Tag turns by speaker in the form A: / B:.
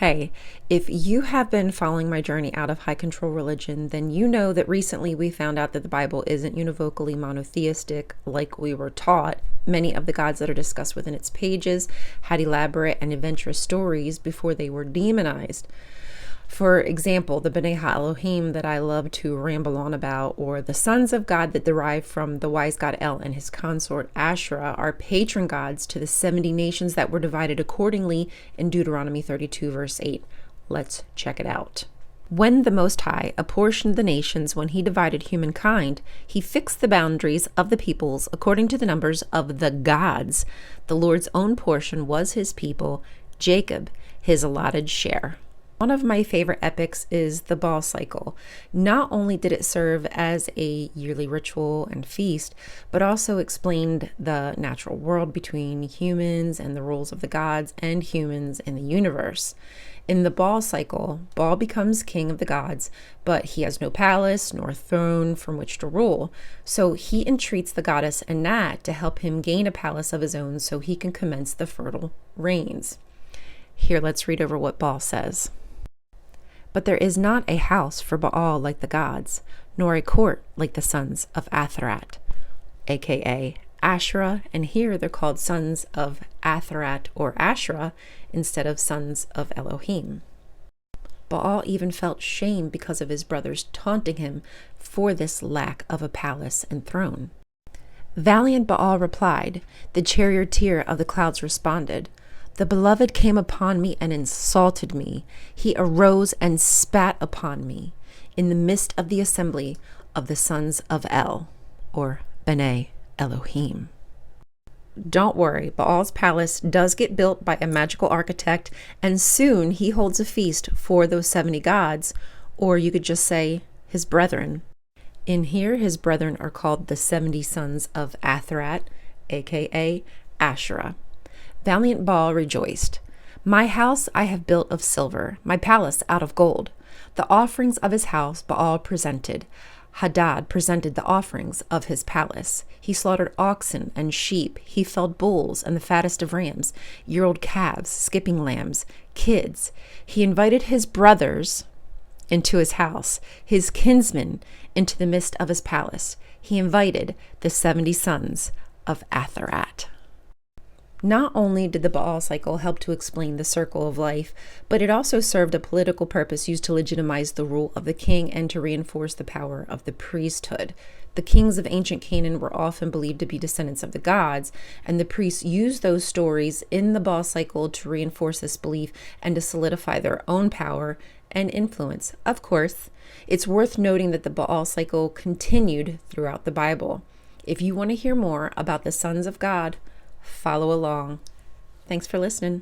A: Hey, if you have been following my journey out of high control religion, then you know that recently we found out that the Bible isn't univocally monotheistic like we were taught. Many of the gods that are discussed within its pages had elaborate and adventurous stories before they were demonized. For example, the Bene Elohim that I love to ramble on about, or the sons of God that derive from the wise god El and his consort Asherah, are patron gods to the 70 nations that were divided accordingly in Deuteronomy 32 verse 8. Let's check it out. When the Most High apportioned the nations, when he divided humankind, he fixed the boundaries of the peoples according to the numbers of the gods. The Lord's own portion was his people, Jacob, his allotted share. One of my favorite epics is the Baal cycle. Not only did it serve as a yearly ritual and feast, but also explained the natural world between humans and the roles of the gods and humans in the universe. In the Baal cycle, Baal becomes king of the gods, but he has no palace nor throne from which to rule. So he entreats the goddess Anat to help him gain a palace of his own so he can commence the fertile reigns. Here, let's read over what Baal says. But there is not a house for Baal like the gods, nor a court like the sons of Atrt, aka Asherah, and here they're called sons of Atrt or Asherah instead of sons of Elohim. Baal even felt shame because of his brothers taunting him for this lack of a palace and throne. Valiant Baal replied, the charioteer of the clouds responded, the beloved came upon me and insulted me. He arose and spat upon me in the midst of the assembly of the sons of El, or Bene Elohim. Don't worry, Baal's palace does get built by a magical architect, and soon he holds a feast for those 70 gods, or you could just say his brethren. In here, his brethren are called the 70 sons of Atrat, aka Asherah. Valiant Baal rejoiced. My house I have built of silver, my palace out of gold. The offerings of his house Baal presented. Hadad presented the offerings of his palace. He slaughtered oxen and sheep. He felled bulls and the fattest of rams, year-old calves, skipping lambs, kids. He invited his brothers into his house, his kinsmen into the midst of his palace. He invited the 70 sons of Atrat. Not only did the Baal cycle help to explain the circle of life, but it also served a political purpose used to legitimize the rule of the king and to reinforce the power of the priesthood. The kings of ancient Canaan were often believed to be descendants of the gods, and the priests used those stories in the Baal cycle to reinforce this belief and to solidify their own power and influence. Of course, it's worth noting that the Baal cycle continued throughout the Bible. If you want to hear more about the sons of God, follow along. Thanks for listening.